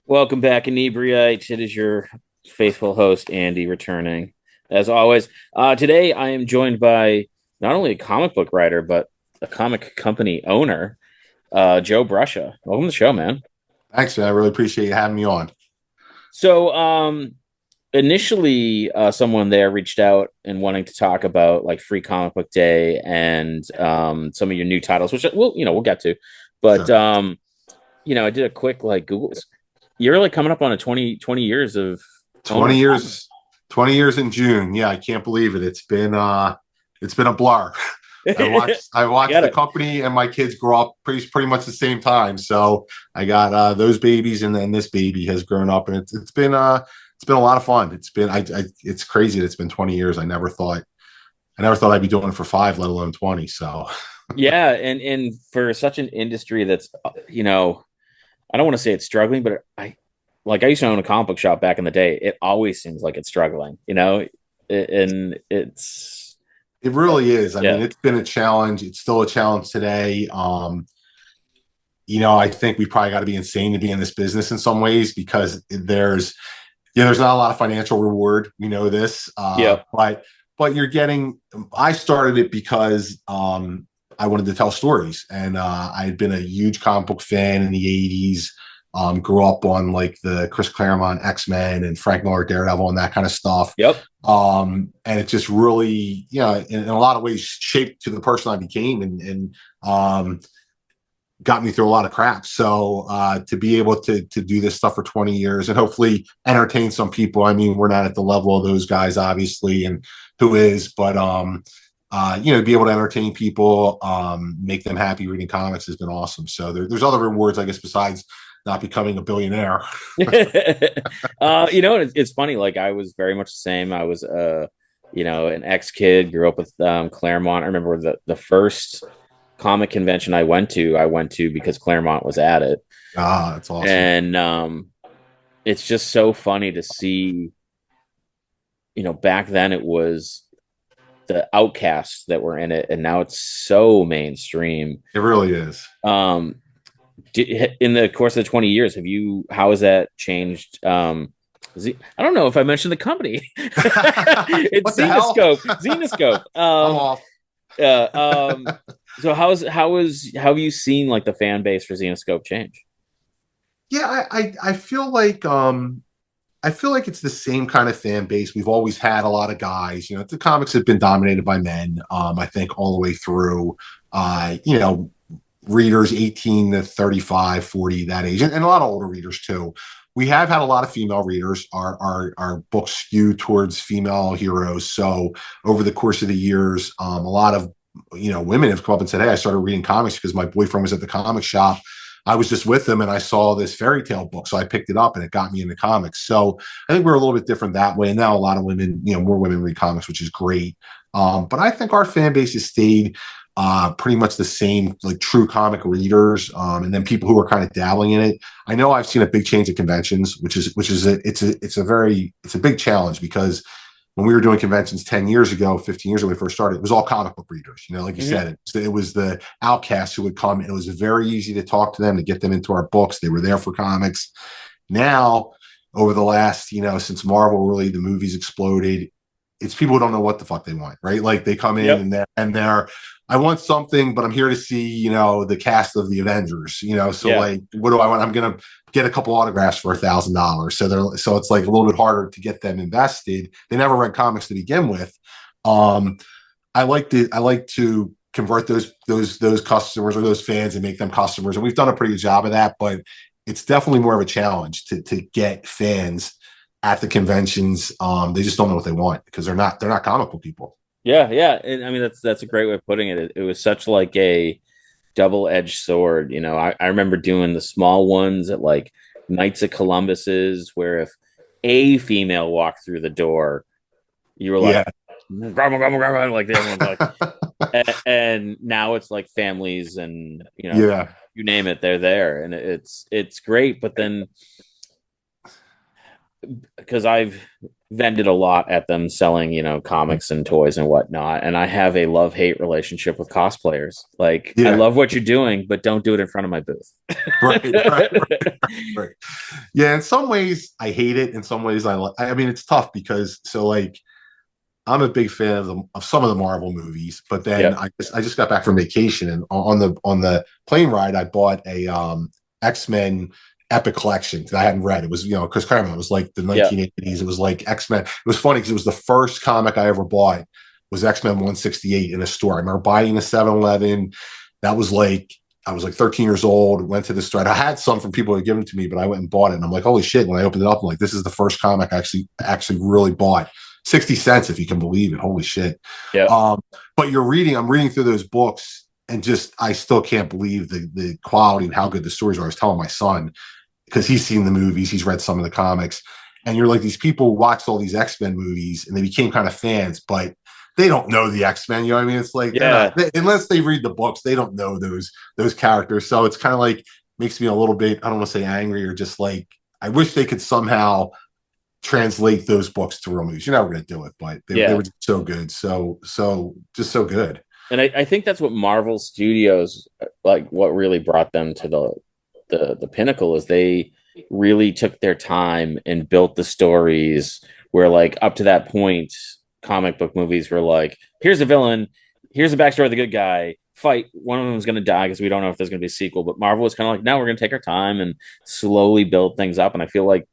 Welcome back, Inebri-art. It is your faithful host, Andy, returning. As always, today I am joined by not only a comic book writer, but a comic company owner, Joe Brusha. Welcome to the show, man. Thanks, man. I really appreciate you having me on. So, initially, someone there reached out and wanting to talk about like Free Comic Book Day and some of your new titles, which we'll get to. But Sure. I did a quick like Google. You're like coming up on a 20 years of 20 owning years, 20 years in June. Yeah, I can't believe it. It's been a blur. I comics. watched I I watched got the it. company and my kids grow up pretty much the same time. So I got those babies, and then this baby has grown up, and it's been a lot of fun. It's crazy that it's been 20 years. I never thought I'd be doing it for five, let alone 20. So Yeah, and for such an industry that's I don't want to say it's struggling, but I used to own a comic book shop back in the day. It always seems like it's struggling. And it's it really is. I mean, yeah, it's been a challenge. It's still a challenge today. I think we probably got to be insane to be in this business in some ways because there's not a lot of financial reward. We know this, yeah, but you're getting. I started it because I wanted to tell stories, and I had been a huge comic book fan in the '80s. Grew up on like the Chris Claremont X-Men and Frank Miller Daredevil and that kind of stuff. yep. And it just really, in a lot of ways shaped to the person I became, and got me through a lot of crap. So to be able to do this stuff for 20 years and hopefully entertain some people. I mean, we're not at the level of those guys, obviously, and who is, but be able to entertain people, make them happy reading comics has been awesome. So there's other rewards, I guess, besides not becoming a billionaire. It's funny. Like I was very much the same. I was an ex kid, grew up with Claremont. I remember the first comic convention I went to because Claremont was at it. That's awesome. And it's just so funny to see, back then it was the outcasts that were in it, and now it's so mainstream. It really is. Um, in the course of the 20 years, how has that changed? I don't know if I mentioned the company. What It's the hell? Zenescope. I'm off. Yeah. So how have you seen like the fan base for Zenescope change? Yeah, I feel like it's the same kind of fan base. We've always had a lot of guys. The comics have been dominated by men. I think all the way through. Readers 18 to 35, 40, that age, and a lot of older readers too. We have had a lot of female readers. Our books skew towards female heroes. So over the course of the years, a lot of women have come up and said, "Hey, I started reading comics because my boyfriend was at the comic shop. I was just with him and I saw this fairy tale book. So I picked it up and it got me into comics." So I think we're a little bit different that way. And now a lot of women, more women read comics, which is great. But I think our fan base has stayed pretty much the same, like true comic readers, and then people who are kind of dabbling in it. I know I've seen a big change at conventions, it's a big challenge because when we were doing conventions 10 years ago, 15 years ago, when we first started, it was all comic book readers. Like you Mm-hmm. said, it was the outcasts who would come. It was very easy to talk to them, to get them into our books. They were there for comics. Now, over the last, since Marvel really, the movies exploded, it's people who don't know what the fuck they want, right? Like they come in Yep. and they're I want something, but I'm here to see, the cast of the Avengers, so Yeah. like, what do I want? I'm gonna get a couple autographs for $1,000. So it's like a little bit harder to get them invested. They never read comics to begin with. Um, I like to convert those customers or those fans and make them customers, and we've done a pretty good job of that. But it's definitely more of a challenge to get fans at the conventions. They just don't know what they want because they're not comic book people. Yeah, yeah. And I mean that's a great way of putting it. It was such like a double-edged sword. I remember doing the small ones at like Knights of Columbus's where if a female walked through the door, you were like Yeah, grandma, grandma, grandma, like everyone's like and now it's like families and yeah, you name it, they're there. And it's great. But then because vented a lot at them selling, comics and toys and whatnot. And I have a love hate relationship with cosplayers. Like, I Yeah. love what you're doing, but don't do it in front of my booth. Right, right, right. Yeah, in some ways I hate it. In some ways I mean it's tough because so like I'm a big fan of some of the Marvel movies, but then Yep. I just got back from vacation and on the plane ride I bought a X-Men epic collection that I hadn't read. It was, Chris Claremont. It was like the Yep. 1980s. It was like X-Men. It was funny because it was the first comic I ever bought was X-Men 168 in a store. I remember buying a 7-Eleven. That was like I was like 13 years old, went to the store. I had some from people who had given it to me, but I went and bought it. And I'm like, holy shit. When I opened it up, I'm like, this is the first comic I actually really bought. 60 cents, if you can believe it. Holy shit. Yep. Um, but I'm reading through those books and just, I still can't believe the quality and how good the stories are. I was telling my son, because he's seen the movies, he's read some of the comics. And you're like, these people watched all these X-Men movies and they became kind of fans, but they don't know the X-Men. You know what I mean? It's like they're not Yeah. unless they read the books, they don't know those characters. So it's kind of like makes me a little bit, I don't want to say angry or just like I wish they could somehow translate those books to real movies. You're never going to do it, but they Yeah. were just so good. So just so good. And I think that's what Marvel Studios, like, what really brought them to the pinnacle is they really took their time and built the stories where, like, up to that point, comic book movies were like, here's a villain, here's the backstory of the good guy, fight. One of them is going to die because we don't know if there's going to be a sequel. But Marvel was kind of like, no, we're going to take our time and slowly build things up. And I feel like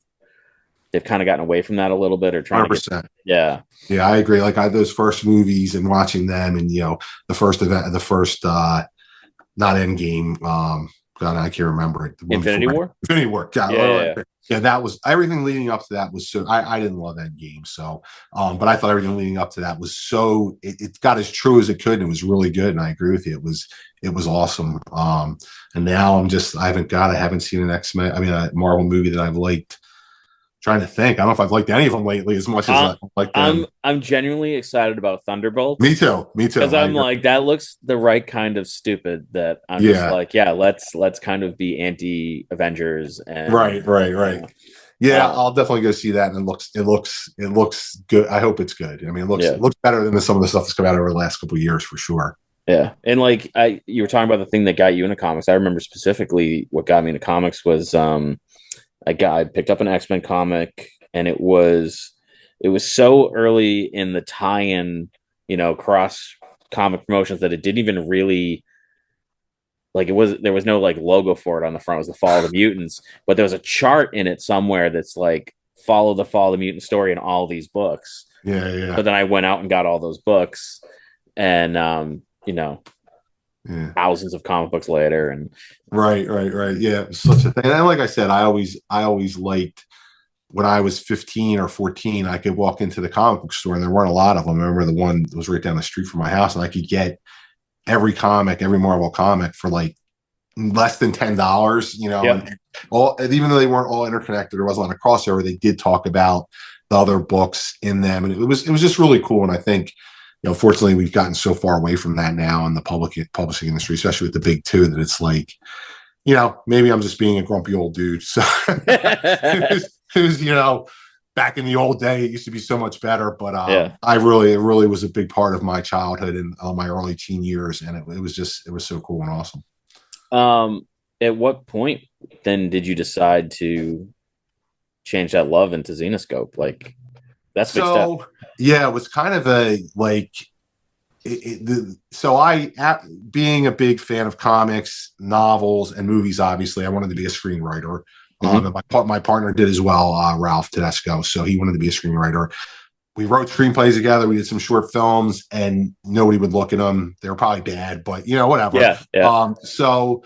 they've kind of gotten away from that a little bit or trying to get, 100%. yeah, Yeah, I agree. Like those first movies and watching them and the first event, the first not Endgame. God, I can't remember it. The one Infinity before War. Infinity War. Yeah, Yeah, yeah, yeah. yeah. That was everything leading up to that was so. I didn't love Endgame, so but I thought everything leading up to that was so. It got as true as it could, and it was really good. And I agree with you. It was awesome. And now I haven't seen an X-Men. I mean, a Marvel movie that I've liked. Trying to think. I don't know if I've liked any of them lately as much as Uh, I like I'm them. I'm genuinely excited about Me Thunderbolts too. Me too. because I I'm agree. like, that looks the right kind of stupid that I'm just Yeah. like, yeah, let's kind of be anti Avengers and Right. Right. Right. Yeah, uh I'll definitely go see that. And it looks good. I hope it's good. I mean, it yeah. looks better than some of the stuff that's come out over the last couple of years for sure. Yeah. And like you were talking about the thing that got you into comics. I remember specifically what got me into comics was I picked up an X-Men comic and it was so early in the tie-in, cross comic promotions that it didn't even really like there was no like logo for it on the front. It was the Fall of the Mutants, but there was a chart in it somewhere that's like follow the Fall of the Mutant story in all these books. Yeah. So Yeah. then I went out and got all those books and Yeah. thousands of comic books later and Right. Right. Right. Yeah. It was such a thing. And like I said, I always liked when I was 15 or 14, I could walk into the comic book store and there weren't a lot of them. I remember the one that was right down the street from my house, and I could get every Marvel comic for like less than $10, yep. and even though they weren't all interconnected, there wasn't a lot of crossover. They did talk about the other books in them, and it was just really cool. And I think, fortunately, we've gotten so far away from that now in the publishing industry, especially with the big two, that it's like, maybe I'm just being a grumpy old dude. So it was, back in the old day, it used to be so much better. But Yeah. it really was a big part of my childhood and my early teen years, and it was so cool and awesome. At what point then did you decide to change that love into Zenescope? Like, that's a big step. So yeah, it was kind of a like so being a big fan of comics, novels, and movies, obviously, I wanted to be a screenwriter. Hmm. And my partner did as well, Ralph Tedesco. So he wanted to be a screenwriter. We wrote screenplays together. We did some short films, and nobody would look at them. They were probably bad, but whatever. Yeah, yeah, So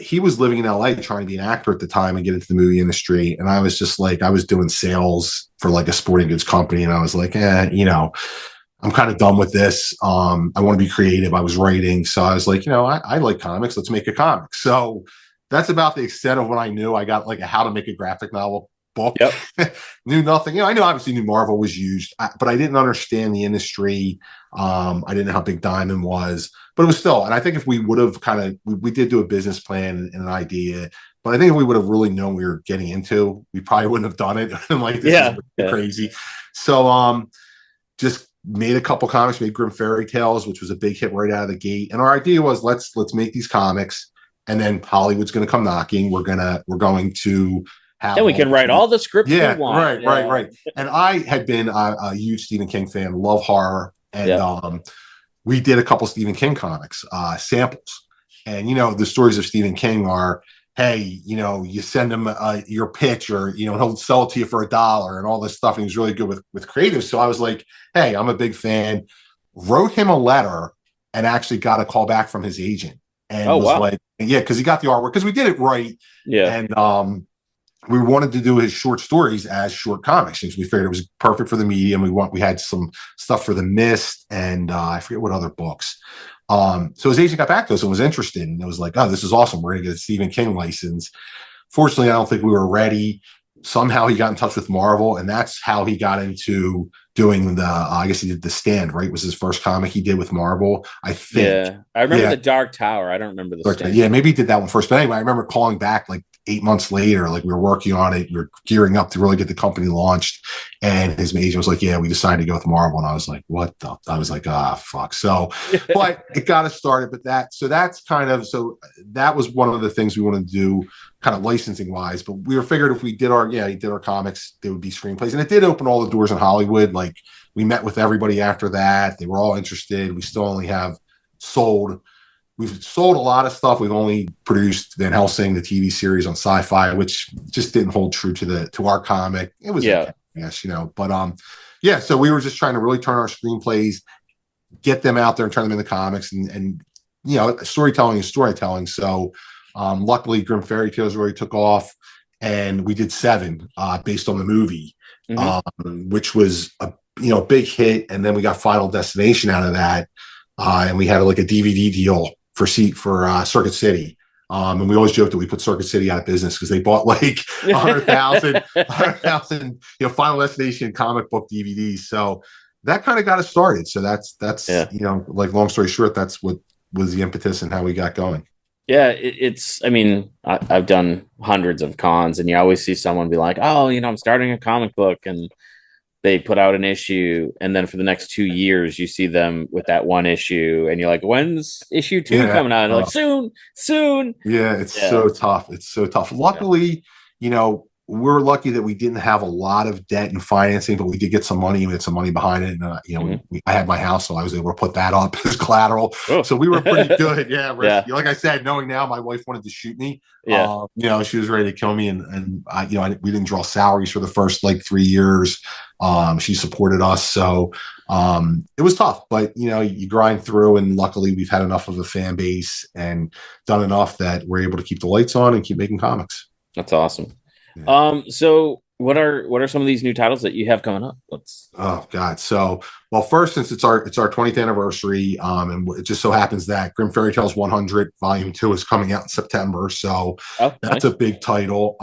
he was living in LA trying to be an actor at the time and get into the movie industry. And I was just like, I was doing sales for like a sporting goods company. And I was like, I'm kind of done with this. I want to be creative. I was writing. So I was like, I like comics. Let's make a comic. So that's about the extent of what I knew. I got like a how to make a graphic novel book. Yep. Knew nothing. I obviously knew Marvel was used, but I didn't understand the industry. I didn't know how big Diamond was, but it was still. And I think if we would have we did do a business plan and an idea, but I think if we would have really known we were getting into, we probably wouldn't have done it. And like, this is crazy. So, just made a couple comics, made Grim Fairy Tales, which was a big hit right out of the gate. And our idea was let's make these comics, and then Hollywood's going to come knocking. We're going to have. Then we can write all the scripts we want. Right. And I had been a huge Stephen King fan, love horror, and we did a couple Stephen King comics, samples. And the stories of Stephen King are, hey, you send him your pitch, or he'll sell it to you for $1 and all this stuff. And he's really good with creative. So I was like, hey, I'm a big fan. Wrote him a letter and actually got a call back from his agent. And like, yeah, because he got the artwork, because we did it right. Yeah. And we wanted to do his short stories as short comics, since we figured it was perfect for the medium. We had some stuff for The Mist, and I forget what other books. So his agent got back to us and was interested, and it was like, oh, this is awesome. We're gonna get a Stephen King license. Fortunately, I don't think we were ready. Somehow he got in touch with Marvel, and that's how he got into doing I guess he did The Stand, right? It was his first comic he did with Marvel, I think. Yeah. I remember The Dark Tower. I don't remember The Stand. Yeah, maybe he did that one first. But anyway, I remember calling back like 8 months later, like we were working on it. We were gearing up to really get the company launched. And his agent was like, yeah, we decided to go with Marvel. And I was like, what the? I was like, fuck. So, but it got us started. But that was one of the things we wanted to do, kind of licensing wise. But we were figured if we did he did our comics, they would be screenplays. And it did open all the doors in Hollywood. Like, we met with everybody after that. They were all interested. We still only have We've sold a lot of stuff. We've only produced Van Helsing, the TV series on Sci-Fi, which just didn't hold true to our comic. It was, okay, yes, but so we were just trying to really turn our screenplays, get them out there and turn them into comics, and storytelling is storytelling. So luckily, Grim Fairy Tales really took off, and we did 7 based on the movie, which was a big hit. And then we got Final Destination out of that, and we had like a DVD deal for Circuit City. And we always joked that we put Circuit City out of business because they bought like 100,000 Final Destination comic book DVDs. So that kind of got us started. So that's like, long story short, that's what was the impetus and how we got going. Yeah, I've done hundreds of cons, and you always see someone be like, oh, I'm starting a comic book, and they put out an issue, and then for the next 2 years, you see them with that one issue, and you're like, when's issue 2 coming out? And they're like, soon. Yeah, it's so tough. It's so tough. Luckily, we're lucky that we didn't have a lot of debt and financing, but we did get some money. We had some money behind it. And, I had my house, so I was able to put that up as collateral. Oh. So we were pretty good. Yeah. Like I said, knowing now, my wife wanted to shoot me. Yeah. She was ready to kill me. And we didn't draw salaries for the first 3 years. She supported us. So it was tough, but you grind through, and luckily we've had enough of a fan base and done enough that we're able to keep the lights on and keep making comics. That's awesome. Yeah. So what are some of these new titles that you have coming up? Oh God. So, well, first, since it's our 20th anniversary, and it just so happens that Grim Fairy Tales 100 Volume 2 is coming out in September. So that's a big title.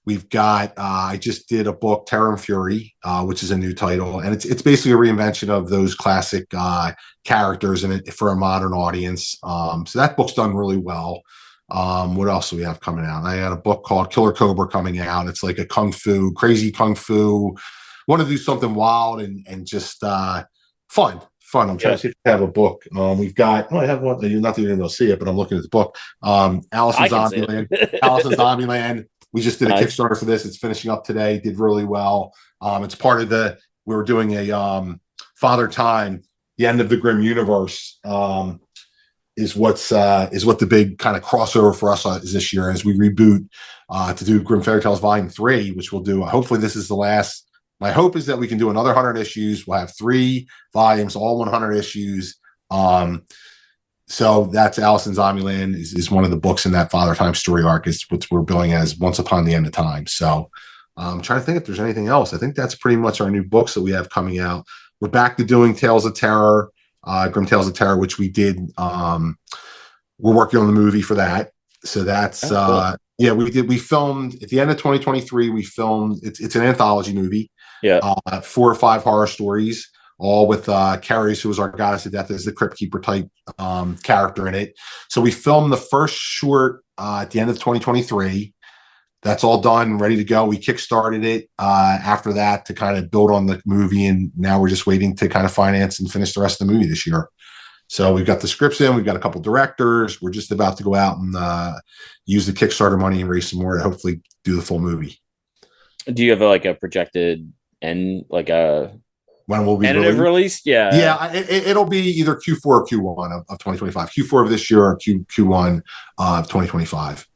We've got, I just did a book, Terror and Fury, which is a new title. And it's basically a reinvention of those classic characters for a modern audience. So that book's done really well. What else do we have coming out? I had a book called Killer Cobra coming out. It's like a crazy kung fu. Want to do something wild and just fun. I'm trying to see if I have a book. We've got, I have one. You're not even able to see it, but I'm looking at the book. Alice in Zombieland. Alice in Zombieland. We just did a Kickstarter for this. It's finishing up today. Did really well. It's part of we were doing a Father Time, the end of the Grimm universe. Is what the big kind of crossover for us is this year as we reboot to do Grim Fairy Tales Volume 3, which we'll do. Hopefully this is the last. My hope is that we can do another 100 issues. We'll have 3 volumes, all 100 issues. So that's Alice in Zombieland is one of the books in that Father Time story arc, is what we're billing as Once Upon the End of Time. So I'm trying to think if there's anything else. I think that's pretty much our new books that we have coming out. We're back to doing Tales of Terror. Grim Tales of Terror, which we did. We're working on the movie for that. So that's cool. Yeah, we did. We filmed at the end of 2023. We filmed. It's an anthology movie. Yeah. 4 or 5 horror stories, all with Carrie, who was our goddess of death, as the crypt keeper type character in it. So we filmed the first short at the end of 2023. That's all done, ready to go. We kickstarted it after that to kind of build on the movie, and now we're just waiting to kind of finance and finish the rest of the movie this year. So we've got the scripts in, we've got a couple directors. We're just about to go out and use the Kickstarter money and raise some more to hopefully do the full movie. Do you have like a projected end, like a When will we tentative release? Yeah. Yeah, it'll be either Q4 or Q1 of 2025. Q4 of this year or Q1 of 2025.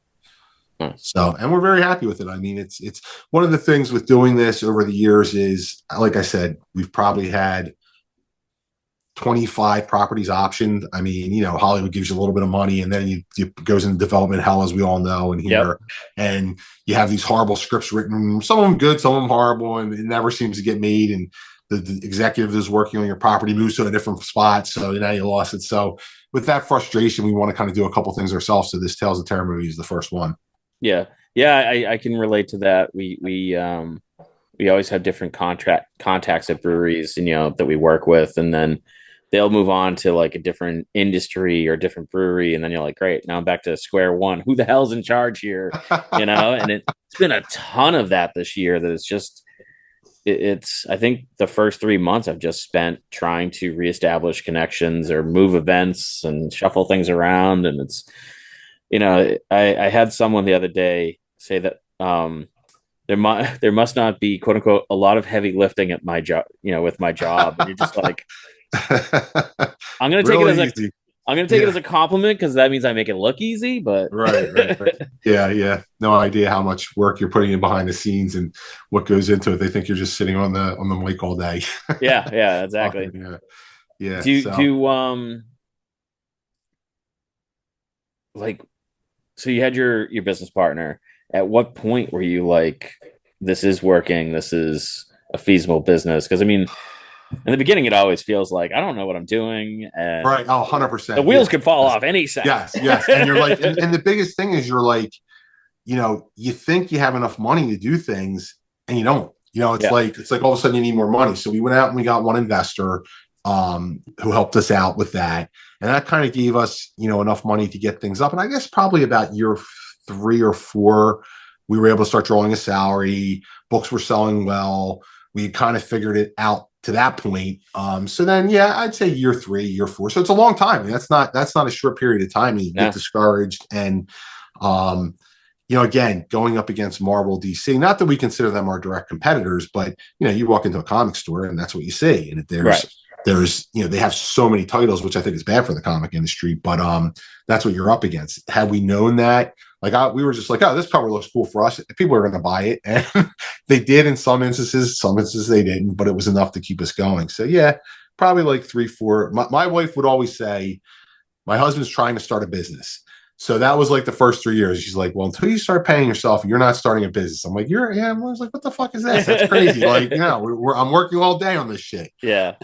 So, and we're very happy with it. I mean, it's one of the things with doing this over the years is, like I said, we've probably had 25 properties optioned. I mean, Hollywood gives you a little bit of money and then it goes into development hell, as we all know, and here, and you have these horrible scripts written, some of them good, some of them horrible, and it never seems to get made. And the executive is working on your property moves to a different spot, so now you lost it. So with that frustration, we want to kind of do a couple things ourselves. So this Tales of Terror movie is the first one. Yeah. I can relate to that. We always have different contacts at breweries, and that we work with, and then they'll move on to like a different industry or a different brewery, and then you're like, great, now I'm back to square one. Who the hell's in charge here? And it's been a ton of that this year. That it's just it's I think the first 3 months I've just spent trying to reestablish connections or move events and shuffle things around, and it's I had someone the other day say that there must not be, quote unquote, a lot of heavy lifting at my job, with my job. And you're just like, I'm gonna take really it as it as a compliment, because that means I make it look easy. But right. Yeah. No idea how much work you're putting in behind the scenes and what goes into it. They think you're just sitting on the mic all day. yeah, exactly. Yeah. Like, so you had your business partner. At what point were you like, this is working, this is a feasible business? Because I mean, in the beginning, it always feels like I don't know what I'm doing, and right. 100%. The wheels could fall off any second. Yes. And you're like, and the biggest thing is, you're like, you think you have enough money to do things, and you don't. It's like all of a sudden you need more money. So we went out and we got one investor who helped us out with that, and that kind of gave us enough money to get things up. And I guess probably about year 3 or 4, we were able to start drawing a salary. Books were selling well. We kind of figured it out to that point. So then, I'd say year 3, year 4. So it's a long time. I mean, that's not a short period of time. And you get discouraged. And, again, going up against Marvel, DC, not that we consider them our direct competitors, but, you walk into a comic store and that's what you see. And there's, they have so many titles, which I think is bad for the comic industry, but that's what you're up against. Had we known that, we were just like, oh, this cover looks cool for us, people are going to buy it. And they did in some instances they didn't, but it was enough to keep us going. So probably like 3, 4. My wife would always say, my husband's trying to start a business. So that was like the first 3 years. She's like, well, until you start paying yourself, you're not starting a business. I'm like, I was like, what the fuck is this? That's crazy. Like, I'm working all day on this shit. Yeah.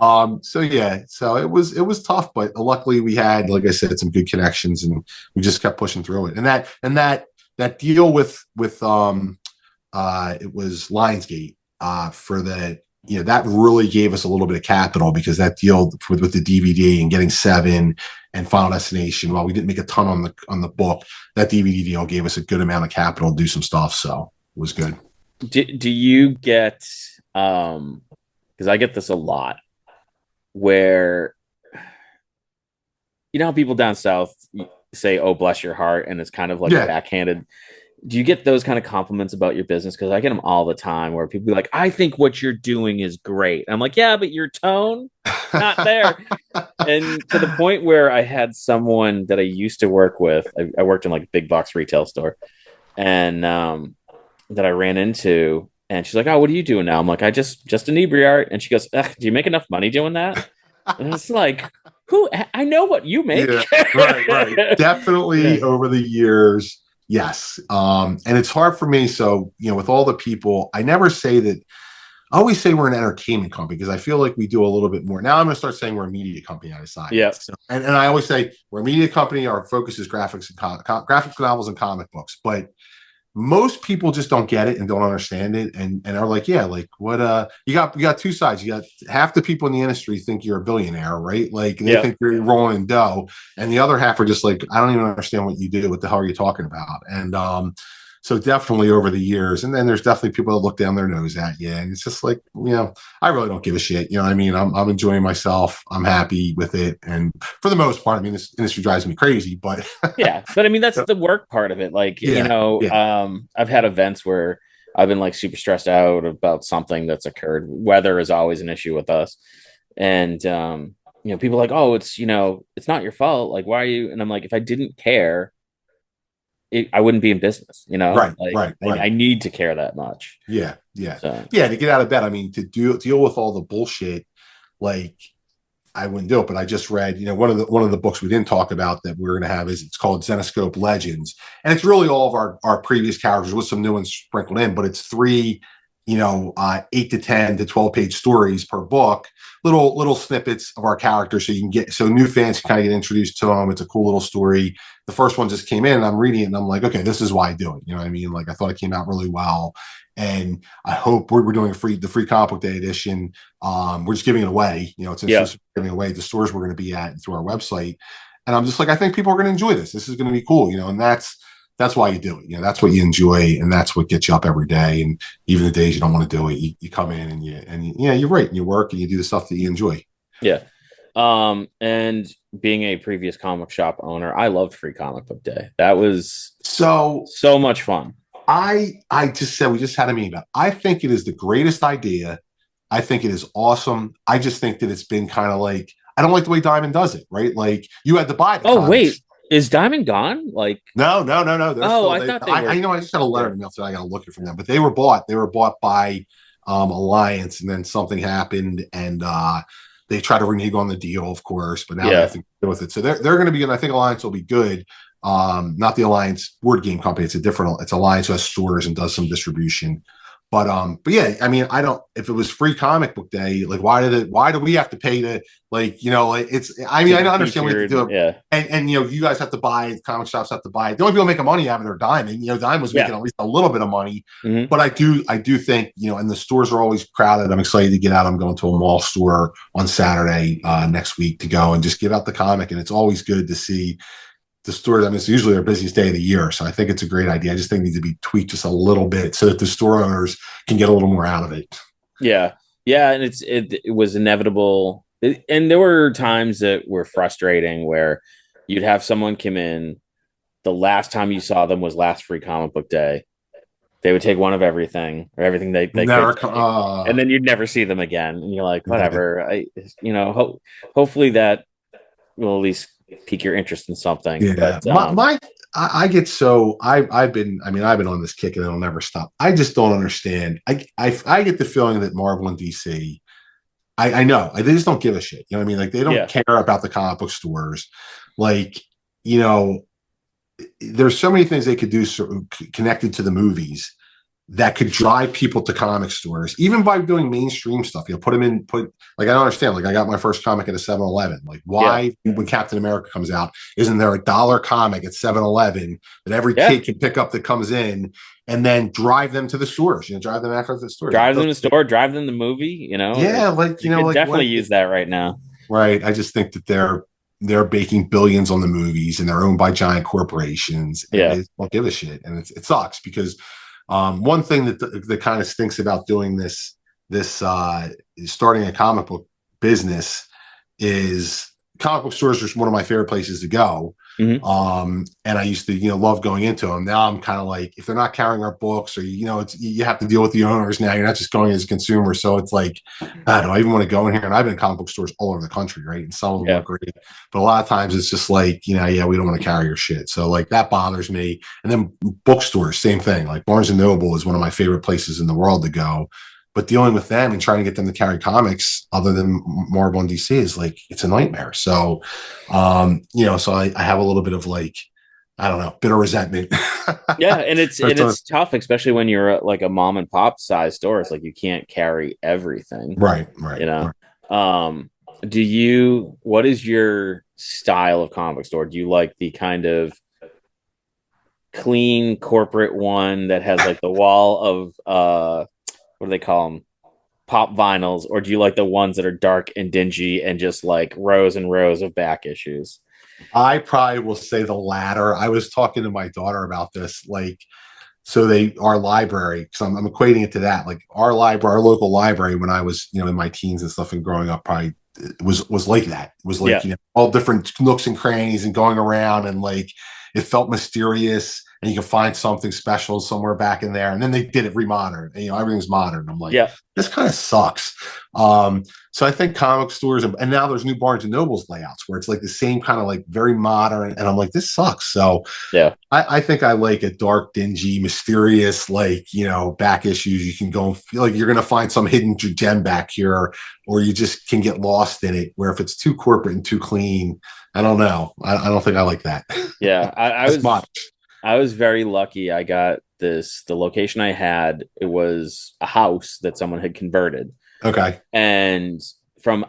So it was tough, but luckily we had, like I said, some good connections, and we just kept pushing through it. And that deal with it was Lionsgate for the, that really gave us a little bit of capital, because that deal with the DVD and getting Seven and Final Destination, while we didn't make a ton on the book, that DVD deal gave us a good amount of capital to do some stuff. So it was good. Do you get, because I get this a lot, where, how people down south say, oh, bless your heart, and it's kind of like backhanded. Do you get those kind of compliments about your business? Because I get them all the time, where people be like, I think what you're doing is great. I'm like, yeah, but your tone, not there. And to the point where I had someone that I used to work with, I worked in like a big box retail store, and that I ran into, and she's like, oh, what are you doing now? I'm like, I just Inebri-art. And she goes, do you make enough money doing that? And it's like, I know what you make. Right. Definitely over the years. Yes. And it's hard for me. So, with all the people, I never say that. I always say we're an entertainment company, because I feel like we do a little bit more. Now I'm going to start saying we're a media company. I decided. Yeah. So, and I always say we're a media company. Our focus is graphics, graphics novels and comic books. But most people just don't get it and don't understand it, and are like, yeah, like what, you got two sides. You got half the people in the industry think you're a billionaire, right? Like they Yep. think you're rolling in dough, and the other half are just like, I don't even understand what you do. What the hell are you talking about? And so definitely over the years, and then there's definitely people that look down their nose at you, and it's just like, I really don't give a shit. You know what I mean? I'm enjoying myself. I'm happy with it, and for the most part, I mean, this industry drives me crazy, but Yeah, but I mean that's the work part of it. Like, yeah, yeah, I've had events where I've been like super stressed out about something that's occurred. Weather is always an issue with us. And people are like, "Oh, it's not your fault. Like, why are you?" And I'm like, if I didn't care, I wouldn't be in business, right, Like right, right. I need to care that much. Yeah, yeah, So, yeah. To get out of bed, I mean, to deal with all the bullshit, like I wouldn't do it. But I just read, one of the books we didn't talk about that we're going to have is it's called Zenescope Legends, and it's really all of our previous characters with some new ones sprinkled in. But it's three, 8 to 10 to 12 page stories per book, little snippets of our characters, so you can get so new fans can kind of get introduced to them. It's a cool little story. The first one just came in, and I'm reading it, and I'm like, okay, this is why I do it. You know what I mean? Like I thought it came out really well, and I hope we're doing the free comic book day edition. We're just giving it away. It's yeah, just giving away at the stores we're going to be at and through our website. And I'm just like, I think people are going to enjoy this. This is going to be cool, and that's why you do it. That's what you enjoy, and that's what gets you up every day. And even the days you don't want to do it, you come in and you're right. And you work and you do the stuff that you enjoy. yeah. And being a previous comic shop owner, I loved Free Comic Book Day. That was So so much fun. I just said we just had a meeting about. I think it is the greatest idea. I think it is awesome. I just think that it's been kind of like I don't like the way Diamond does it. Right, like you had to buy the Oh wait, comics. is Diamond gone? Like, No, no, no, no. They're oh, still I they. thought they I were. I just got a letter Yeah, in the mail, so I got to look it from them. But they were bought. They were bought by Alliance, and then something happened, and they tried to renege on the deal, of course. But now they have yeah, to deal with it. So they're going to be, and I think Alliance will be good. Not the Alliance board game company. It's a different. It's Alliance who has stores and does some distribution. But yeah, I mean, I don't. If it was free comic book day, like why do we have to pay to like it's? I mean, to I be don't understand we have to featured. do it, Yeah, and you guys have to buy it, comic shops have to buy it. The only people making money out of their Dime, and Dime was making yeah. at least a little bit of money. Hmm. But I do think and the stores are always crowded. I'm excited to get out. I'm going to a mall store on Saturday next week to go and just give out the comic, and it's always good to see the stores. I mean, it's usually their busiest day of the year, so I think it's a great idea. I just think it needs to be tweaked just a little bit so that the store owners can get a little more out of it. Yeah, yeah, and it was inevitable. And there were times that were frustrating where you'd have someone come in. The last time you saw them was last Free Comic Book Day. They would take one of everything or everything they could Never, take, and then you'd never see them again. And you're like, yeah, whatever. Hopefully that will at least pique your interest in something. yeah. But I get so I've been I've been on this kick and it'll never stop. I just don't understand. I get the feeling that Marvel and DC. I know they just don't give a shit. You know what I mean? Like they don't yeah, care about the comic book stores. Like you know, there's so many things they could do connected to the movies that could drive people to comic stores, even by doing mainstream stuff. Put them in, like, I don't understand. Like, I got my first comic at a 7-Eleven. Like, yeah, why, when Captain America comes out, isn't there a dollar comic at 7-Eleven that every yeah. kid can pick up that comes in and then drive them to the stores? Drive them after the stores. Drive them to the store, drive them to the movie. Yeah, like, You could like definitely what? use that right now. Right. I just think that they're baking billions on the movies and they're owned by giant corporations and Yeah, they don't give a shit. And it sucks because one thing that kind of stinks about doing this starting a comic book business is comic book stores are one of my favorite places to go. hmm, And I used to, love going into them. Now I'm kind of like, if they're not carrying our books or, it's, you have to deal with the owners now. You're not just going as a consumer. So it's like, do I even want to go in here? And I've been in comic book stores all over the country, right? And some of them are yeah, great, but a lot of times it's just like, yeah, we don't want to carry your shit. So like that bothers me. And then bookstores, same thing. Like Barnes and Noble is one of my favorite places in the world to go. But dealing with them and trying to get them to carry comics other than Marvel and DC is like, it's a nightmare. So, so I have a little bit of like, I don't know, bitter resentment. yeah. And it's tough, especially when you're like a mom and pop size store. It's like you can't carry everything. Right, You right, know. right. Um, what is your style of comic store? Do you like the kind of clean corporate one that has like the wall of what do they call them? Pop vinyls, or do you like the ones that are dark and dingy and just like rows and rows of back issues? I probably will say the latter. I was talking to my daughter about this, like, so our library, because I'm equating it to that, like our library, our local library, when I was, in my teens and stuff and growing up, probably was like that. It was like, Yeah. all different nooks and crannies and going around, and like it felt mysterious, and you could find something special somewhere back in there. And then they did it remodern, and everything's modern. I'm like, Yeah. this kind of sucks. So I think comic stores, and now there's new Barnes and Nobles layouts where it's like the same kind of like very modern, and I'm like, this sucks. So Yeah. I think I like a dark, dingy, mysterious, like, back issues. You can go and feel like you're going to find some hidden gem back here, or you just can get lost in it. Where if it's too corporate and too clean, I don't know. I don't think I like that. Yeah. As much. I was very lucky. I got the location I had, it was a house that someone had converted. Okay. And from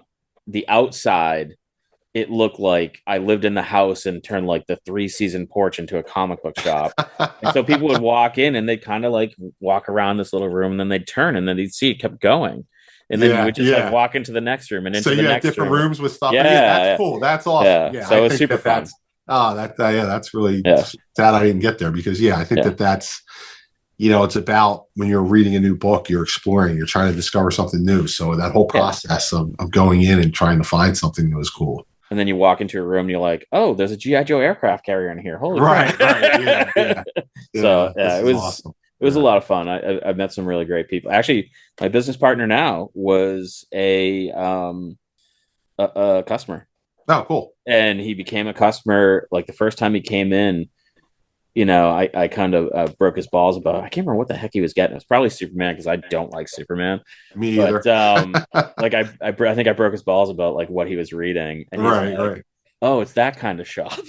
the outside, it looked like I lived in the house and turned like the 3-season porch into a comic book shop. And so people would walk in and they'd kind of like walk around this little room and then they'd turn and then they'd see it kept going. And then you Yeah, would just like yeah. walk into the next room and So into the you had next different room. rooms with stuff. Yeah, that's Yeah. cool. That's awesome. Yeah. Yeah, So I it was think super fun. that's yeah, that's really Yeah. sad I didn't get there, because I think Yeah. that's it's about when you're reading a new book, you're exploring, you're trying to discover something new. So that whole Yeah. process of going in and trying to find something new is cool. And then you walk into a room and you're like, oh, there's a G.I. Joe aircraft carrier in here. Holy crap. Right, right. Yeah, yeah. Yeah. So yeah, This is awesome. it was a Yeah. lot of fun. I met some really great people. Actually, my business partner now was a customer, Oh, cool. and he became a customer like the first time he came in. I kind of broke his balls about. I can't remember what the heck he was getting. It was probably Superman because I don't like Superman. Me But either. like I think I broke his balls about like what he was reading, and he's Right, like, right. "Oh, it's that kind of shop."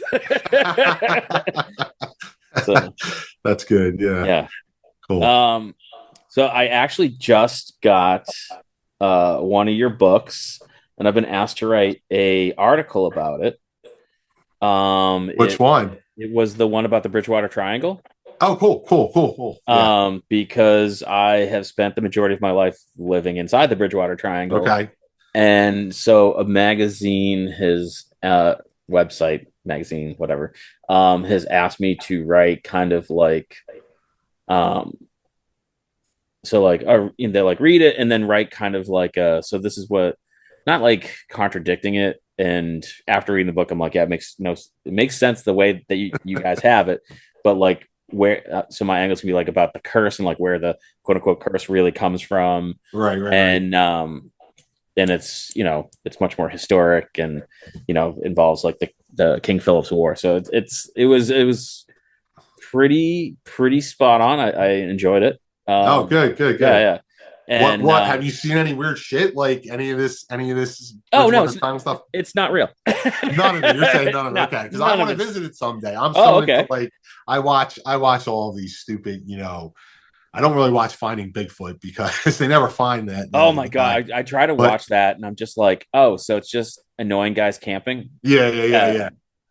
So That's good. Yeah. yeah. Cool. Um, so I actually just got one of your books, and I've been asked to write a article about it. Which one? It was the one about the Bridgewater Triangle. Oh, cool, cool, cool, cool. Yeah. Because I have spent the majority of my life living inside the Bridgewater Triangle, Okay. and so a magazine, his website, magazine, whatever, has asked me to write kind of like, um, so like, they like read it and then write kind of like, so this is what, not like contradicting it. And after reading the book, I'm like, yeah, it makes sense the way that you guys have it, but like where, so my angle's gonna be like about the curse and like where the quote unquote curse really comes from, Right, right, right. and it's it's much more historic and involves like the King Philip's War. So it was pretty spot on. I enjoyed it. Oh, good, good, Yeah, good. yeah. And What have you seen any weird shit? Like any of this oh no, Bridgewater time stuff? it's not real. None of it. You're saying none of it. No, Okay. Because I none of want to it. visit it someday. I'm Oh, so into okay. like I watch all of these stupid, I don't really watch Finding Bigfoot because they never find Oh the my guy. god, I try to But watch that, and I'm just like, oh, so it's just annoying guys camping. yeah, yeah, yeah, Yeah. yeah.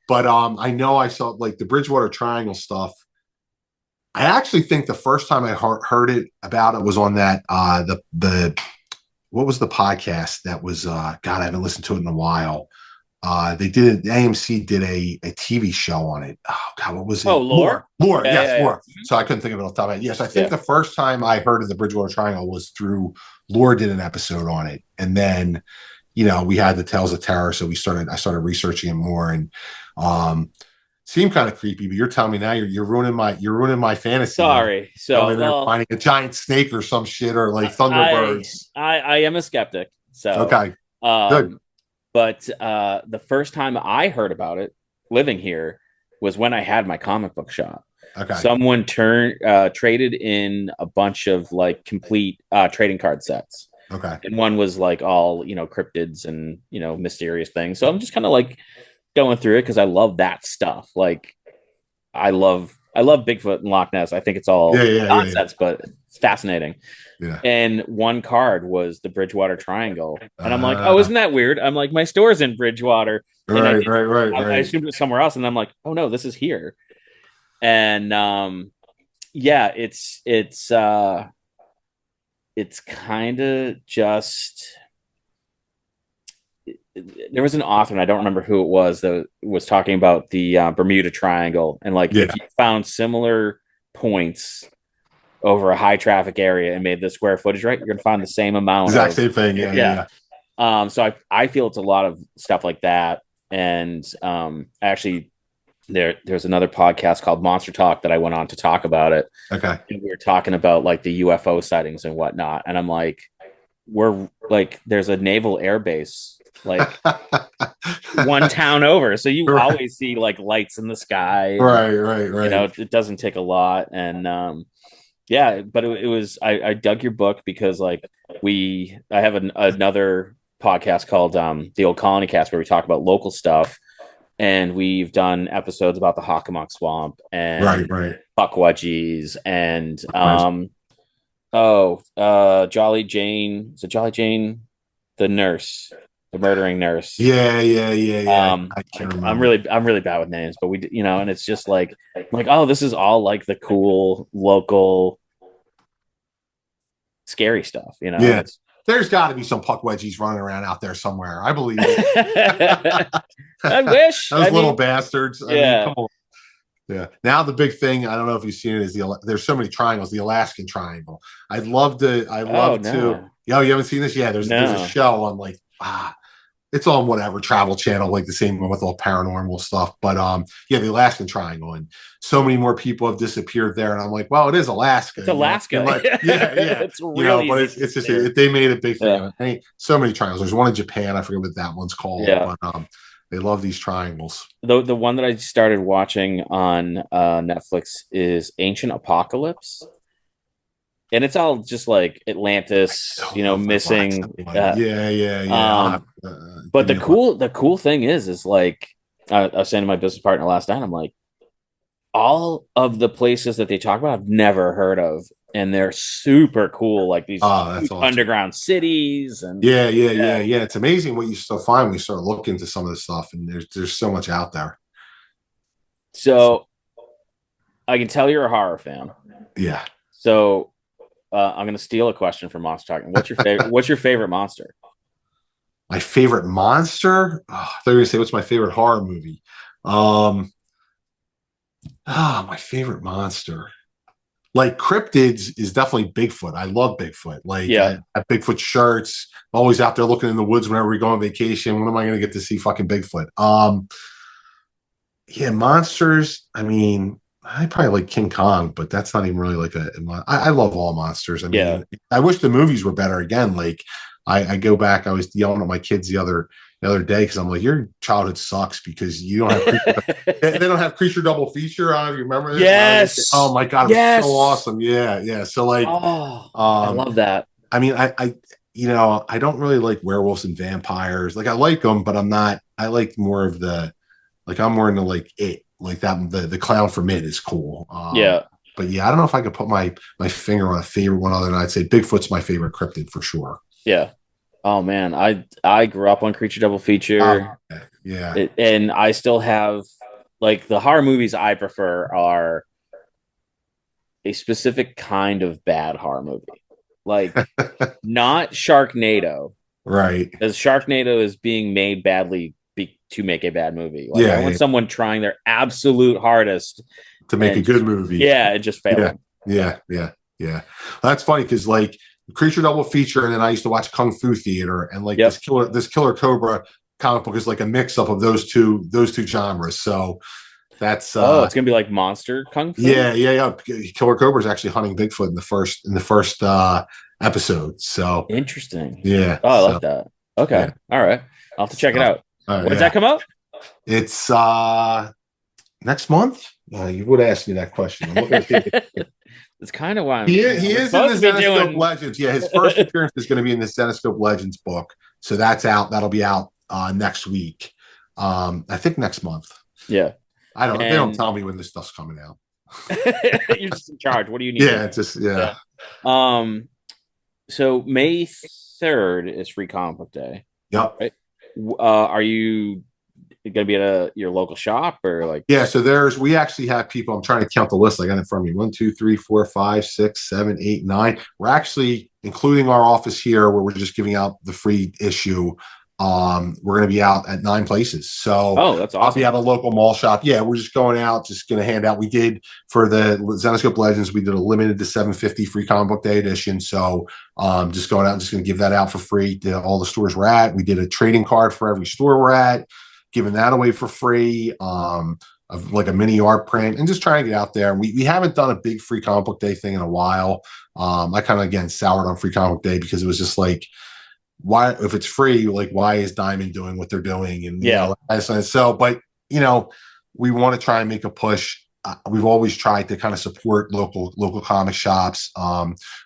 But I know I saw like the Bridgewater Triangle stuff. I actually think the first time I heard it about it was on that the what was the podcast that was God, I haven't listened to it in a while. They did AMC did a TV show on it. Oh God, what was Oh, it? lore. Lore, Yeah, yes, yeah, Lore. So I couldn't think of it off the top of my head. Yes, I think yeah. the first time I heard of the Bridgewater Triangle was through Lore did an episode on it, and then we had the Tales of Terror, so I started researching it more, and seemed kind of creepy. But you're telling me now you're ruining my fantasy of Sorry. going So in there and well, finding a giant snake or some shit or like I thunderbirds. I am a skeptic. So, Okay, good. um, but the first time I heard about it living here was when I had my comic book shop. Okay, Someone traded in a bunch of like complete trading card sets, okay. and one was like all cryptids and mysterious things. So I'm just kind of like going through it because I love that stuff. Like I love Bigfoot and Loch Ness. I think it's Yeah, all yeah, yeah, yeah. nonsense, but it's fascinating. Yeah. And one card was the Bridgewater Triangle, and I'm like, oh, Uh, isn't that weird? I'm like, my store's in Bridgewater, and right, right, right, I right. assumed it was somewhere else, and I'm like, oh no, this is here. And yeah, it's kind of just, there was an author, and I don't remember who it was, that was talking about the Bermuda Triangle, and like Yeah, if you found similar points over a high traffic area and made the square footage right, you're gonna find the same amount exact of, same thing. Yeah, yeah, yeah. yeah. So I feel it's a lot of stuff like that, and actually there's another podcast called Monster Talk that I went on to talk about it, Okay. and we were talking about like the UFO sightings and whatnot, and I'm like, we're like, there's a naval air base like one town over, so you Right, always see like lights in the sky, and right, right, right. it doesn't take a lot, and yeah, but it was, I dug your book because like I have another podcast called the Old Colony Cast, where we talk about local stuff, and we've done episodes about the Hockomock Swamp Right, and right. Puckwudgies and Nice. Jolly Jane. Is it Jolly Jane, the nurse, the murdering nurse? Yeah, yeah, yeah, yeah. I can't remember. I'm really bad with names, but and it's just like, oh, this is all like the cool local scary stuff. Yeah, It's there's got to be some puck wedgies running around out there somewhere. I believe it. I wish. Those I little mean, bastards. I mean, yeah. come on. Yeah. Now the big thing, I don't know if you've seen it, is there's so many triangles, the Alaskan Triangle. I'd Oh love to. no, Yo, you haven't seen this? Yeah, there's a no. show on like it's on whatever Travel Channel, like the same one with all paranormal stuff. But yeah, the Alaskan Triangle, and so many more people have disappeared there. And I'm like, well, it is Alaska, It's you know. And Alaska. like, yeah, yeah, It's real but easy to it's just disappear. they made a big thing Yeah, of it. Hey, so many triangles. There's one in Japan. I forget what that one's called, yeah. but they love these triangles. The one that I started watching on Netflix is Ancient Apocalypse, and it's all just like I Atlantis, don't know if I watched missing. that one. Yeah, yeah, yeah. Um, but Give me a look. the cool thing is like, I was saying to my business partner last night, I'm like, all of the places that they talk about I've never heard of, and they're super cool, like these Oh, that's huge awesome. underground cities, and Yeah, yeah, yeah. yeah, yeah. It's amazing what you still find when you start looking into some of this stuff, and there's so much out there. So, So I can tell you're a horror fan. yeah. So I'm going to steal a question from Monster Talking. What's your favorite? What's your favorite monster? My favorite monster? Oh, I thought you were gonna say what's my favorite horror movie. Um, my favorite monster. Like cryptids is definitely Bigfoot. I love Bigfoot. Like I Yeah. have Bigfoot shirts. Always out there looking in the woods whenever we go on vacation. When am I going to get to see fucking Bigfoot? Yeah, monsters. I mean, I probably like King Kong, but that's not even really like I love all monsters. I Yeah. mean, I wish the movies were better again. Like, I go back. I was yelling at my kids the other day because I'm like, your childhood sucks because you don't have they don't have creature double feature. I don't know if you remember this. Oh Yes. my god, it was so Yes. awesome. Yeah, yeah. So like, Oh, I um, love that. I mean, I don't really like werewolves and vampires. Like I like them, but I'm not. I like more of the like I'm more into like it, like that. The clown from it is cool. Yeah. But yeah, I don't know if I could put my finger on a favorite one other than I'd say Bigfoot's my favorite cryptid for sure. Yeah. Oh man, I grew up on Creature Double Feature, Yeah, and I still have, like, the horror movies I prefer are a specific kind of bad horror movie, like not Sharknado, right. as Sharknado is being made badly to make a bad movie. Like, I Yeah, want yeah, someone trying their absolute hardest to make a and good just, movie. yeah, and just Yeah, failing. Yeah. yeah, yeah, yeah. That's funny because like Creature Double Feature, and then I used to watch Kung Fu Theater, and like Yep. this Killer Cobra comic book is like a mix up of those two genres. So that's Oh, it's gonna be like Monster Kung Fu. yeah, yeah, yeah. Killer Cobra is actually hunting Bigfoot in the first episode. So Interesting. yeah, Oh, I so like that. Okay. yeah, All right. I'll have to check it so out. When does that yeah. come out? It's next month. You would ask me that question. I'm looking at It's kind of why he we're is in the supposed to be Zenescope doing. Legends. Yeah, his first appearance is going to be in the Zenescope Legends book. So that's out. That'll be out next week. I think next month. Yeah. I don't. They don't And tell me when this stuff's coming out. you're just in charge. What do you need to Yeah, know? it's just yeah. Yeah. Um. So May 3rd is Free Comic Book Day, Yep. right? Are you gonna be at your local shop or like? Yeah, so we actually have people. I'm trying to count the list. I got it in front of me. 1, 2, 3, 4, 5, 6, 7, 8, 9. We're actually including our office here where we're just giving out the free issue. We're going to be out at 9 places. So Oh, that's I'll be awesome. at a local mall shop. Yeah, we're just going out, just going to hand out. We did for the Zenescope Legends, we did a limited to 750 free comic book day edition. So just going out and just going to give that out for free to all the stores we're at. We did a trading card for every store we're at, giving that away for free. Of like a mini art print and just trying to get out there. We haven't done a big free comic book day thing in a while. I kind of again soured on free comic book day because it was just like, why, if it's free, like why is Diamond doing what they're doing? And Yeah. so, but we want to try and make a push. We've always tried to kind of support local comic shops.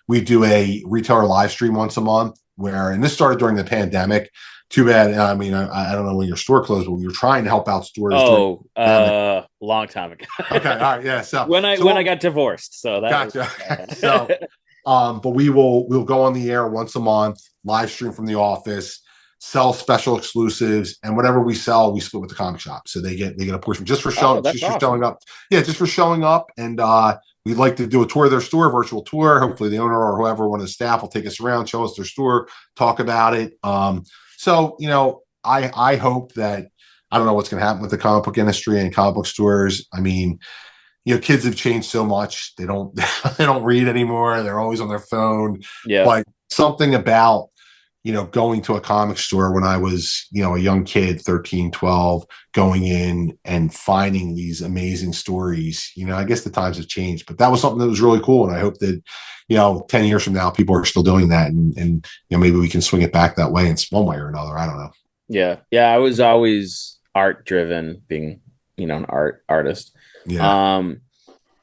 We do a retailer live stream once a month and this started during the pandemic. Too bad. I mean, I don't know when your store closed, but we were trying to help out stores during Oh, the pandemic. long time ago. Okay, all right, yeah. So When I got divorced, so that gotcha. was, So, but we'll go on the air once a month, live stream from the office, sell special exclusives, and whatever we sell, we split with the comic shop. So they get a portion just for oh, showing, that's awesome. showing up. Yeah, just for showing up. And we'd like to do a tour of their store, virtual tour. Hopefully, the owner or whoever, one of the staff, will take us around, show us their store, talk about it. So I hope that I don't know what's going to happen with the comic book industry and comic book stores. I mean, kids have changed so much. They don't they don't read anymore. They're always on their phone. Yeah. But something about going to a comic store when I was a young kid, 13, 12, going in and finding these amazing stories. I guess the times have changed, but that was something that was really cool. And I hope that 10 years from now, people are still doing that, and maybe we can swing it back that way in one way or another. I don't know. Yeah. Yeah. I was always art driven, being, an artist. Yeah.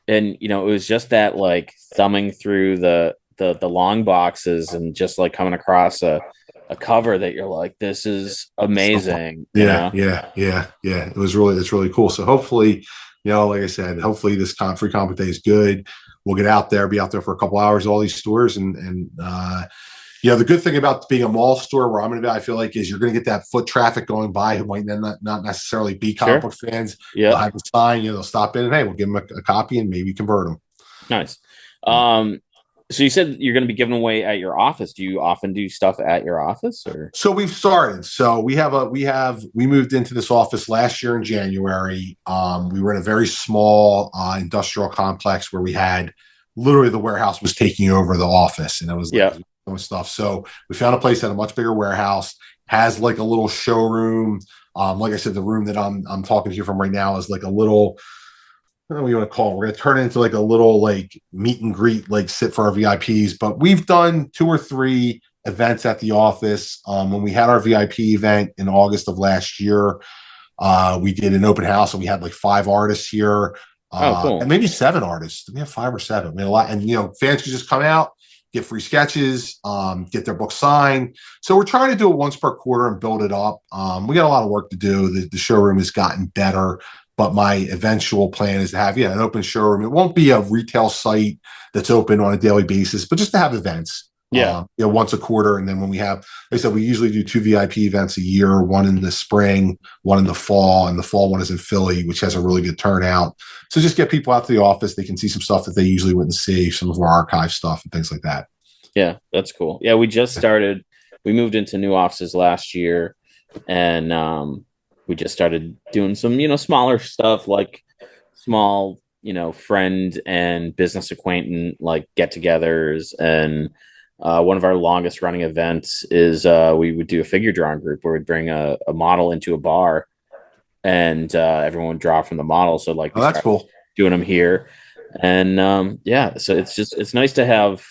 And it was just that like thumbing through the long boxes and just like coming across a cover that you're like, this is amazing. Yeah. It's really cool. So hopefully, like I said, hopefully this free comic day is good. We'll get out there, be out there for a couple hours, all these stores, and the good thing about being a mall store where I'm going to be, I feel like, is you're going to get that foot traffic going by who might not necessarily be comic book fans. Yeah. They'll have a sign, they'll stop in and, hey, we'll give them a copy and maybe convert them. Nice. So you said you're going to be giving away at your office. Do you often do stuff at your office, or? So we've started. So we moved into this office last year in January. We were in a very small industrial complex where we had literally the warehouse was taking over the office, and it was stuff. So we found a place that had a much bigger warehouse, has like a little showroom. Like I said, the room that I'm talking to you from right now is like a little, I don't know what you want to call it. We're going to turn it into like a little like meet and greet, like sit for our VIPs. But we've done 2 or 3 events at the office. When we had our VIP event in August of last year, we did an open house and we had like 5 artists here. Cool. And maybe 7 artists. We have 5 or 7. I mean, a lot. And fans could just come out, get free sketches, get their book signed. So we're trying to do it once per quarter and build it up. We got a lot of work to do. The showroom has gotten better, but my eventual plan is to have an open showroom. It won't be a retail site that's open on a daily basis, but just to have events. Once a quarter. And then when we have, like I said, we usually do 2 VIP events a year, one in the spring, one in the fall, and the fall one is in Philly, which has a really good turnout. So just get people out to the office. They can see some stuff that they usually wouldn't see, some of our archive stuff and things like that. Yeah, that's cool. Yeah, we just started, we moved into new offices last year, and we just started doing some, smaller stuff, like small, friend and business acquaintance, like get-togethers. And one of our longest running events is we would do a figure drawing group where we'd bring a model into a bar, and everyone would draw from the model. So like, that's cool. Doing them here, and so it's nice to have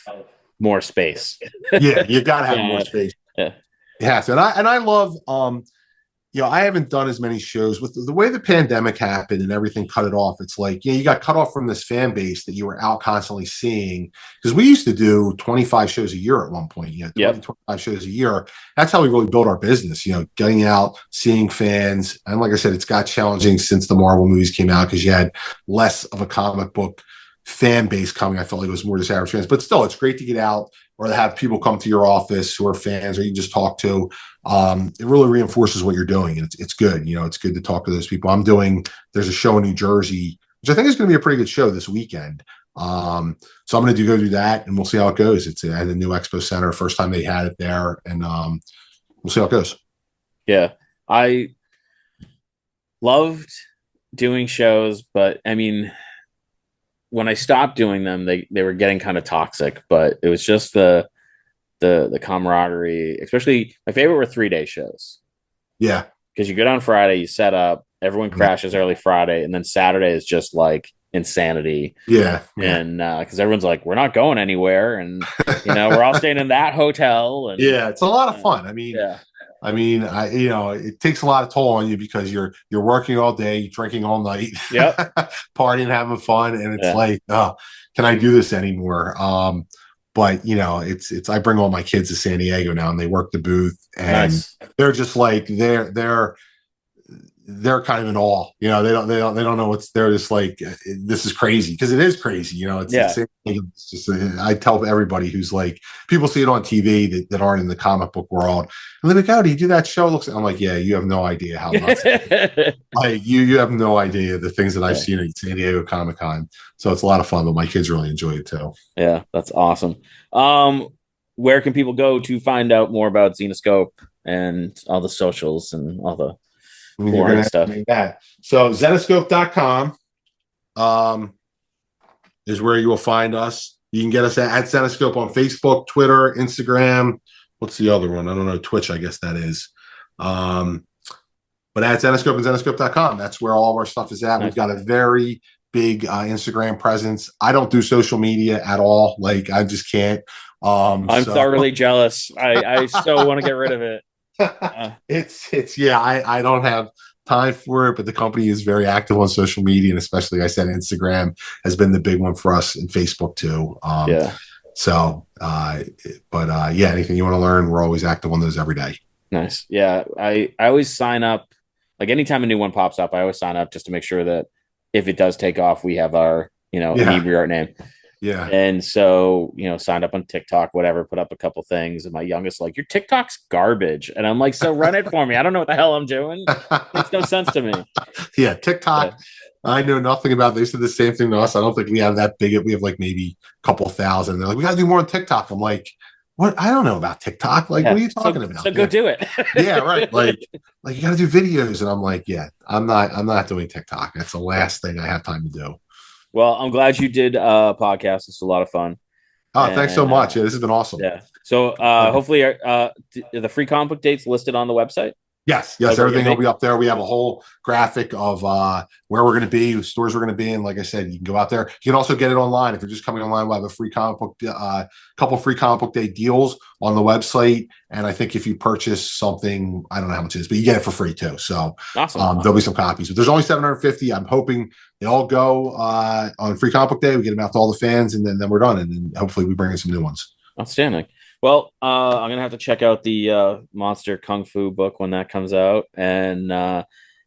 more space. Yeah, you gotta have more space. Yeah. Yes, and I love I haven't done as many shows with the way the pandemic happened and everything cut it off. It's like, you got cut off from this fan base that you were out constantly seeing, because we used to do 25 shows a year at one point. 25 shows a year. That's how we really built our business, getting out, seeing fans. And like I said, it's got challenging since the Marvel movies came out because you had less of a comic book fan base coming. I felt like it was more just average fans, but still, it's great to get out or to have people come to your office who are fans or you just talk to. It really reinforces what you're doing. And it's good. It's good to talk to those people. There's a show in New Jersey, which I think is going to be a pretty good show this weekend. So I'm going to go do that and we'll see how it goes. It's at the new Expo Center, first time they had it there. And we'll see how it goes. Yeah. I loved doing shows, but I mean, when I stopped doing them, they were getting kind of toxic, but it was just the camaraderie, especially my favorite were 3-day shows. Yeah. Because you go down Friday, you set up, everyone crashes early Friday, and then Saturday is just like insanity. Yeah. And because everyone's like, we're not going anywhere, and we're all staying in that hotel. And yeah, it's a lot of fun. It takes a lot of toll on you because you're working all day, drinking all night, partying, having fun, and it's like, oh, can I do this anymore? But it's I bring all my kids to San Diego now, and they work the booth, and they're just like they're kind of in awe. They don't know they're just like, this is crazy, because it is crazy. It's the same thing. It's just I tell everybody who's like, people see it on TV that aren't in the comic book world, and they're like, oh, do you do that show? I'm like, yeah, you have no idea how nuts. Like you have no idea the things that I've seen at San Diego Comic-Con. So it's a lot of fun, but my kids really enjoy it too. Yeah, that's awesome. Where can people go to find out more about Zenescope and all the socials and all the stuff? So Zenescope.com is where you will find us. You can get us at Zenescope on Facebook, Twitter, Instagram. What's the other one? I don't know. Twitch, I guess that is. But at Zenescope and Zenescope.com, that's where all of our stuff is at. Nice. We've got a very big Instagram presence. I don't do social media at all. Like, I just can't. I'm thoroughly jealous. I so want to get rid of it. I don't have time for it, but the company is very active on social media, and especially, like I said, Instagram has been the big one for us, and Facebook too. Anything you want to learn, we're always active on those every day. Nice. Yeah, I always sign up. Like, anytime a new one pops up, I always sign up just to make sure that if it does take off, we have our Inebri-art name. Yeah. And so, signed up on TikTok, whatever, put up a couple things. And my youngest, like, your TikTok's garbage. And I'm like, so run it for me. I don't know what the hell I'm doing. It makes no sense to me. Yeah. TikTok. I know nothing about. They said the same thing to us. I don't think we have that big. We have like maybe a couple thousand. They're like, we got to do more on TikTok. I'm like, what? I don't know about TikTok. Like, what are you talking about? So go do it. Yeah. Right. Like you got to do videos. And I'm like, yeah, I'm not doing TikTok. That's the last thing I have time to do. Well, I'm glad you did a podcast. It's a lot of fun. Oh, thanks so much. Yeah, this has been awesome. Yeah. So hopefully the free comic book dates listed on the website. Yes, everything will be up there. We have a whole graphic of where we're going to be, the stores we're going to be in. Like I said, you can go out there. You can also get it online. If you're just coming online, we'll have a free comic book, couple free comic book day deals on the website. And I think if you purchase something, I don't know how much it is, but you get it for free too. So awesome. There'll be some copies. But there's only 750. I'm hoping they all go on free comic book day. We get them out to all the fans, and then we're done. And then hopefully we bring in some new ones. Outstanding. Well, I'm going to have to check out the Monster Kung Fu book when that comes out. And I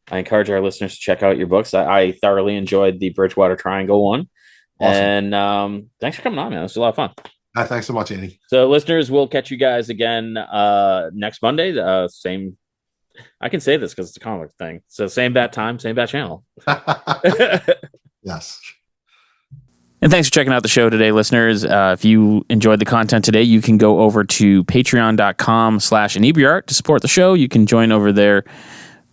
encourage our listeners to check out your books. I thoroughly enjoyed the Bridgewater Triangle one. Awesome. And thanks for coming on, man. It was a lot of fun. Thanks so much, Andy. So, listeners, we'll catch you guys again next Monday. Same. I can say this because it's a comic thing. So, same bat time, same bat channel. Yes. And thanks for checking out the show today, listeners. If you enjoyed the content today, you can go over to patreon.com/Inebri-art to support the show. You can join over there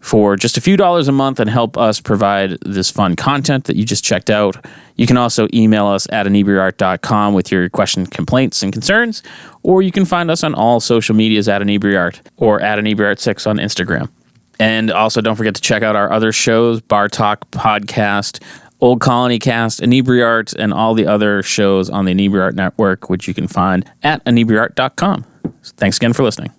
for just a few dollars a month and help us provide this fun content that you just checked out. You can also email us at Inebri-art.com with your questions, complaints, and concerns, or you can find us on all social medias at Inebri-art or at Inebri-art6 on Instagram. And also don't forget to check out our other shows, Bar Talk Podcast, Old Colony Cast, Inebri-art, and all the other shows on the Inebri-art Network, which you can find at Inebri-art.com. Thanks again for listening.